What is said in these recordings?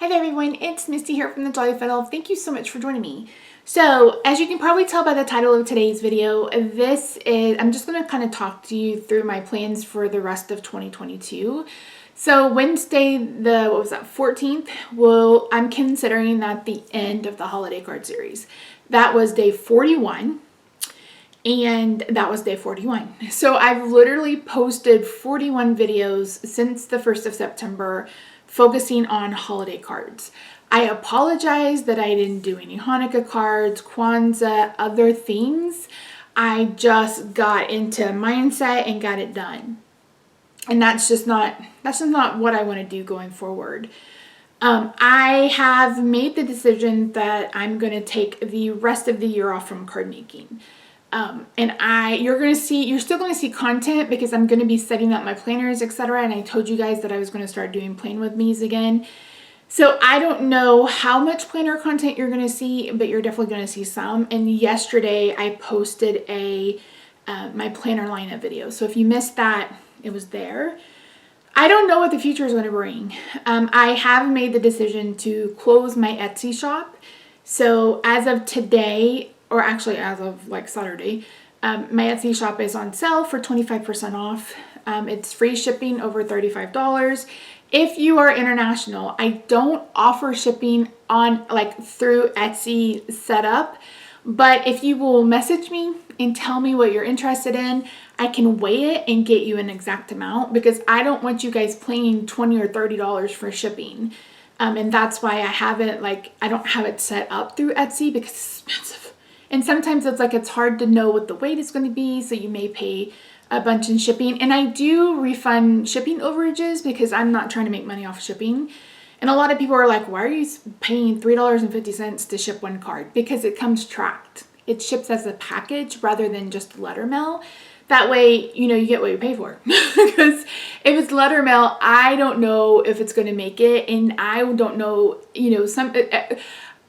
there everyone, it's Misty here from TheJollyFatElf. Thank you so much for joining me. So as you can probably tell by the title of today's video, I'm just going to kind of talk to you through my plans for the rest of 2022. So Wednesday, 14th, I'm considering that the end of the holiday card series. That was day 41. And that was day 41. So I've literally posted 41 videos since the 1st of September focusing on holiday cards. I apologize that I didn't do any Hanukkah cards, Kwanzaa, other things. I just got into mindset and got it done. And that's just not what I want to do going forward. I have made the decision that I'm going to take the rest of the year off from card making. You're still going to see content because I'm going to be setting up my planners, etc. And I told you guys that I was going to start doing plan with me's again. So I don't know how much planner content you're going to see, but you're definitely going to see some. And yesterday I posted my planner lineup video. So if you missed that, it was there. I don't know what the future is going to bring. I have made the decision to close my Etsy shop. So as of today, or actually as of like Saturday, my Etsy shop is on sale for 25% off. It's free shipping over $35. If you are international, I don't offer shipping on through Etsy setup, but if you will message me and tell me what you're interested in, I can weigh it and get you an exact amount because I don't want you guys paying $20 or $30 for shipping. And that's why I don't have it set up through Etsy because it's expensive. And sometimes it's hard to know what the weight is going to be, so you may pay a bunch in shipping. And I do refund shipping overages because I'm not trying to make money off shipping. And a lot of people are like, why are you paying $3.50 to ship one card? Because it comes tracked. It ships as a package rather than just letter mail. That way, you get what you pay for. Because if it's letter mail, I don't know if it's going to make it. And I don't know,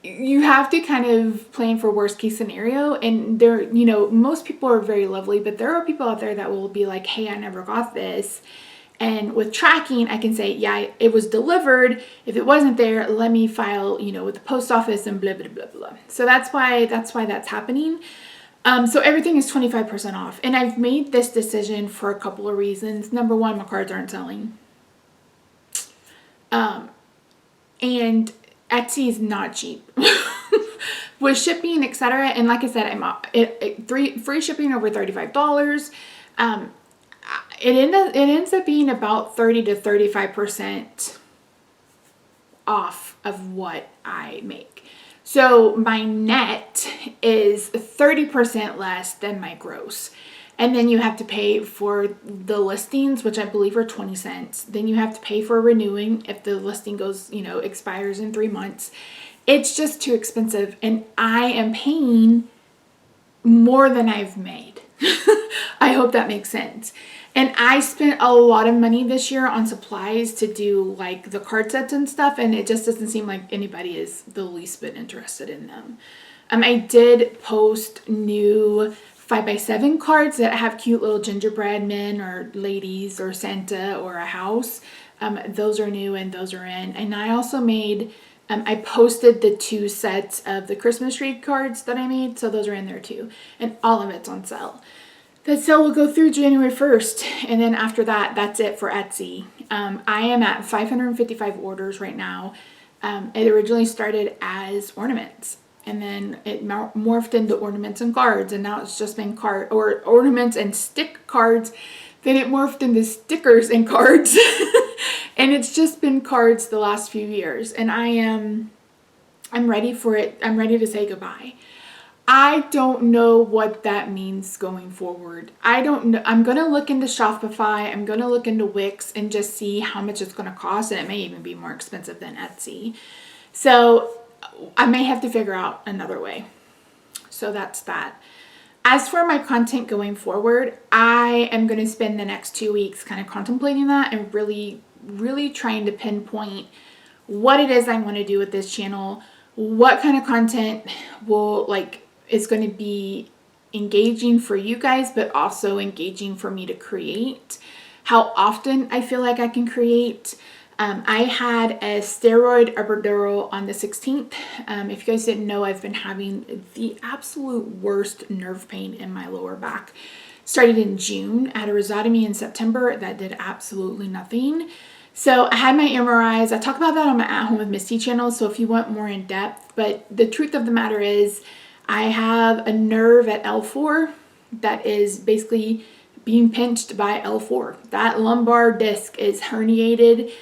you have to kind of plan for worst case scenario. And most people are very lovely, but there are people out there that will be like, hey, I never got this. And with tracking, I can say, yeah, it was delivered. If it wasn't there, let me file, with the post office and blah, blah, blah, blah. So that's why that's happening. So everything is 25% off. And I've made this decision for a couple of reasons. Number one, my cards aren't selling. And Etsy is not cheap. With shipping, etc. And like I said, free shipping over $35. It ends up being about 30 to 35% off of what I make. So my net is 30% less than my gross. And then you have to pay for the listings, which I believe are 20 cents. Then you have to pay for renewing if the listing goes, expires in 3 months. It's just too expensive. And I am paying more than I've made. I hope that makes sense. And I spent a lot of money this year on supplies to do the card sets and stuff. And it just doesn't seem like anybody is the least bit interested in them. I did post new 5x7 cards that have cute little gingerbread men or ladies or Santa or a house. Those are new and those are in. And I also made, I posted the 2 sets of the Christmas tree cards that I made. So those are in there too. And all of it's on sale. That sale will go through January 1st. And then after that, that's it for Etsy. I am at 555 orders right now. It originally started as ornaments. And then it morphed into ornaments and cards. And now it's just been ornaments and stick cards. Then it morphed into stickers and cards. And it's just been cards the last few years. And I'm ready for it. I'm ready to say goodbye. I don't know what that means going forward. I don't know. I'm going to look into Shopify. I'm going to look into Wix and just see how much it's going to cost. And it may even be more expensive than Etsy. So I may have to figure out another way. So that's that. As for my content going forward, I am going to spend the next 2 weeks kind of contemplating that and really, really trying to pinpoint what it is I want to do with this channel, what kind of content is going to be engaging for you guys, but also engaging for me to create, how often I feel like I can create, I had a steroid epidural on the 16th. If you guys didn't know, I've been having the absolute worst nerve pain in my lower back. Started in June. I had a rhizotomy in September that did absolutely nothing. So I had my MRIs. I talk about that on my At Home with Misty channel, so if you want more in depth. But the truth of the matter is I have a nerve at L4 that is basically being pinched by L4. That lumbar disc is herniated.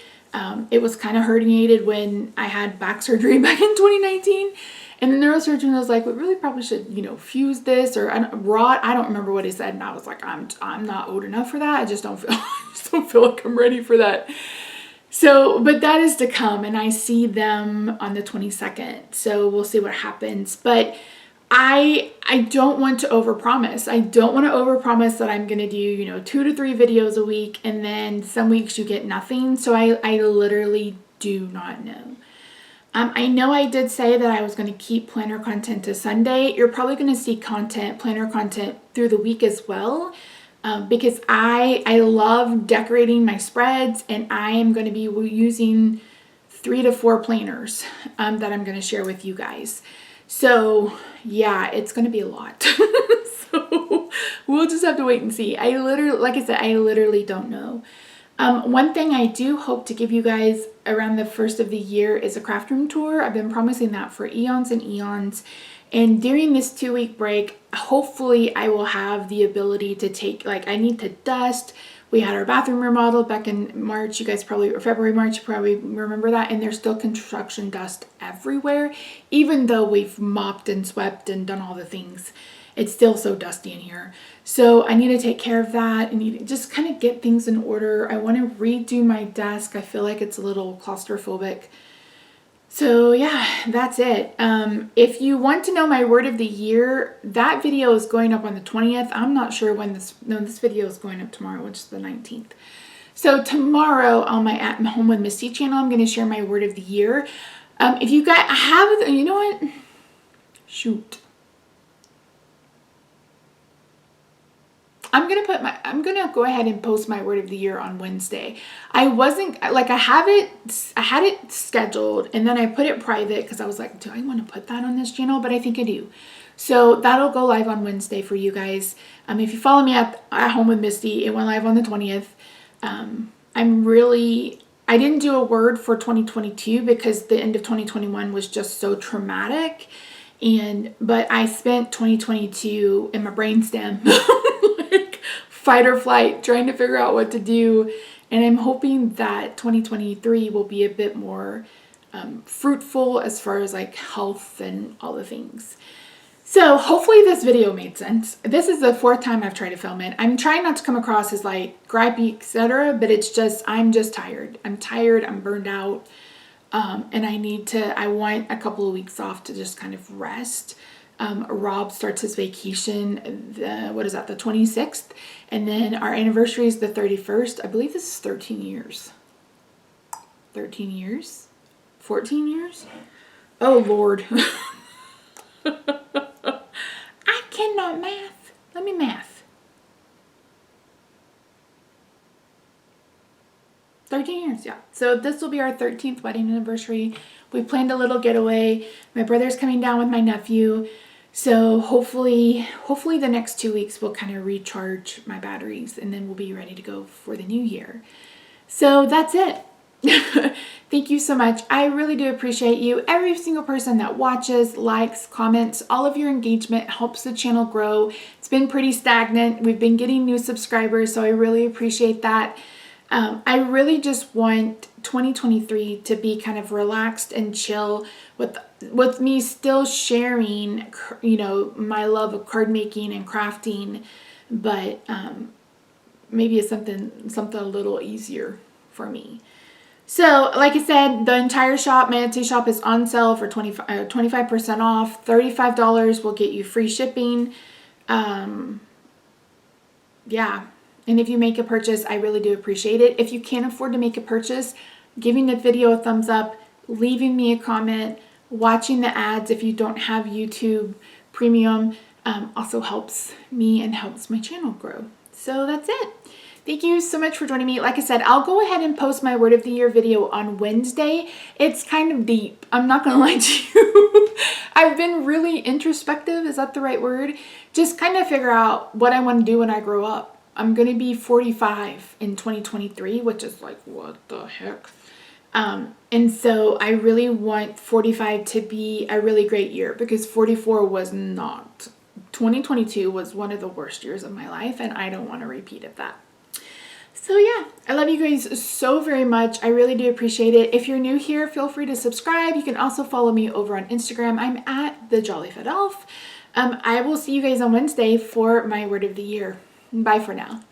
It was kind of herniated when I had back surgery back in 2019. And the neurosurgeon was like, we really probably should, fuse this or rot. I don't remember what he said. And I was like, I'm not old enough for that. I just don't feel like I'm ready for that. So, but that is to come, and I see them on the 22nd. So we'll see what happens. But I don't want to overpromise. I don't want to overpromise that I'm going to do, 2 to 3 videos a week, and then some weeks you get nothing. So I literally do not know. I know I did say that I was going to keep planner content to Sunday. You're probably going to see planner content through the week as well. Because I love decorating my spreads, and I am going to be using 3 to 4 planners that I'm going to share with you guys. So yeah, it's going to be a lot. So we'll just have to wait and see. Like I said, I literally don't know. One thing I do hope to give you guys around the first of the year is a craft room tour. I've been promising that for eons and eons. And during this 2-week break, hopefully I will have the ability to take, I need to dust. We had our bathroom remodeled back in March. You guys probably, or February, March, you probably remember that. And there's still construction dust everywhere. Even though we've mopped and swept and done all the things, it's still so dusty in here. So I need to take care of that and need to just kind of get things in order. I want to redo my desk. I feel like it's a little claustrophobic. So yeah, that's it. If you want to know my word of the year, that video is going up on the 20th. I'm not sure when this video is going up tomorrow, which is the 19th. So tomorrow on my At Home with Misty channel, I'm going to share my word of the year. If you guys have, you know what? Shoot. I'm going to go ahead and post my word of the year on Wednesday. I had it scheduled, and then I put it private because I was like, do I want to put that on this channel? But I think I do. So that'll go live on Wednesday for you guys. If you follow me at Home with Misty, it went live on the 20th. I didn't do a word for 2022 because the end of 2021 was just so traumatic. But I spent 2022 in my brainstem, like fight or flight, trying to figure out what to do. And I'm hoping that 2023 will be a bit more fruitful as far as health and all the things. So hopefully this video made sense. This is the 4th time I've tried to film it. I'm trying not to come across as gripey, etc. But it's just, I'm just tired. I'm tired. I'm burned out. And I want a couple of weeks off to just kind of rest. Rob starts his vacation, the 26th. And then our anniversary is the 31st. I believe this is 13 years. 13 years? 14 years? Oh, Lord. I cannot math. Let me math. 13 years, yeah. So this will be our 13th wedding anniversary. We planned a little getaway. My brother's coming down with my nephew. So hopefully the next 2 weeks will kind of recharge my batteries, and then we'll be ready to go for the new year. So that's it. Thank you so much. I really do appreciate you. Every single person that watches, likes, comments, all of your engagement helps the channel grow. It's been pretty stagnant. We've been getting new subscribers, so I really appreciate that. I really just want 2023 to be kind of relaxed and chill with me still sharing, my love of card making and crafting, but maybe it's something a little easier for me. So, like I said, the entire shop, my Etsy shop, is on sale for 25% off. $35 will get you free shipping. Yeah. And if you make a purchase, I really do appreciate it. If you can't afford to make a purchase, giving the video a thumbs up, leaving me a comment, watching the ads if you don't have YouTube Premium also helps me and helps my channel grow. So that's it. Thank you so much for joining me. Like I said, I'll go ahead and post my word of the year video on Wednesday. It's kind of deep. I'm not going to lie to you. I've been really introspective. Is that the right word? Just kind of figure out what I want to do when I grow up. I'm going to be 45 in 2023, which is like, what the heck? And so I really want 45 to be a really great year because 44 was not. 2022 was one of the worst years of my life, and I don't want to repeat of that. So yeah, I love you guys so very much. I really do appreciate it. If you're new here, feel free to subscribe. You can also follow me over on Instagram. I'm at TheJollyFatElf. I will see you guys on Wednesday for my word of the year. Bye for now.